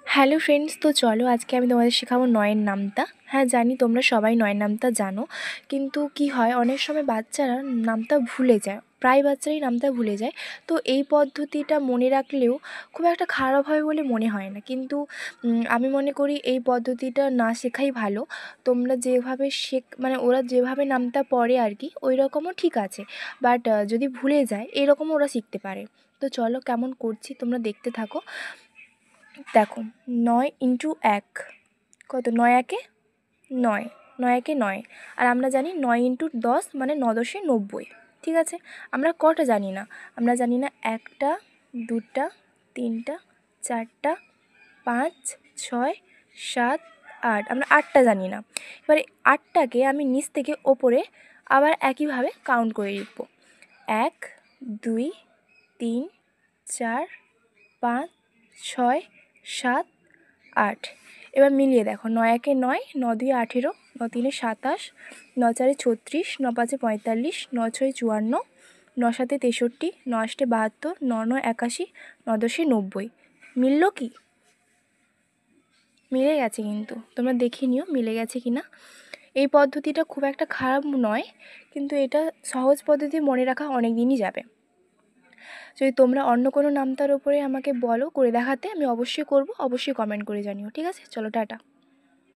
Hello friends, তো চলো আজকে আমি তোমাদের শেখাবো নয়ের নামতা। হ্যাঁ, জানি তোমরা সবাই নয়ের নামতা জানো, কিন্তু কি হয় অনেক সময় বাচ্চারা নামতা ভুলে যায়, প্রায় বাচ্চারাই নামতা ভুলে যায়। তো এই পদ্ধতিটা মনে রাখলেও খুব একটা খারাপ হয় বলে মনে হয় না, কিন্তু আমি মনে করি এই পদ্ধতিটা না শেখাই ভালো। তোমরা যেভাবে মানে ওরা যেভাবে নামতা পড়ে আর কি, ওই রকমও ঠিক আছে, বাট যদি ভুলে যায় এরকমও ওরা শিখতে পারে। তো চলো কেমন করছি তোমরা দেখতে থাকো। দেখো, 9 × 1 কত? 9 × 1 = 9, 9 × 9। আর আমরা জানি 9 × 10 মানে 9×10 = 90। ঠিক আছে, আমরা কটা জানি না? আমরা জানি না 1টা, 2টা, 3টা, 4টা, 5, 6, 7, 8। আমরা 8টা জানি না। এবারে 8টাকে আমি নিচ থেকে ওপরে আবার একইভাবে কাউন্ট করে লিখব। 1, 2, 3, 4, 5, 6, 7, 8। এবার মিলিয়ে দেখো, 9 × 1 = 9, 9 × 2 = 18, 9 × 3 = 27, 9 × 4 = 36, 9 × 5 = 45, 9 × 6 = 54, 9 × 7 = 63, 9 × 8 = 72, 9 × 9 = 81, 9 × 10 = 90। মিলল কি? মিলে গেছে, কিন্তু তোমরা দেখে নিও মিলে গেছে কি না। এই পদ্ধতিটা খুব একটা খারাপ নয়, কিন্তু এটা সহজ পদ্ধতি, মনে রাখা অনেক দিনই যাবে। যদি তোমরা অন্য কোনো নামতার উপরে আমাকে বলো করে দেখাতে, আমি অবশ্যই করব, অবশ্যই কমেন্ট করে জানিও। ঠিক আছে, চলো টাটা।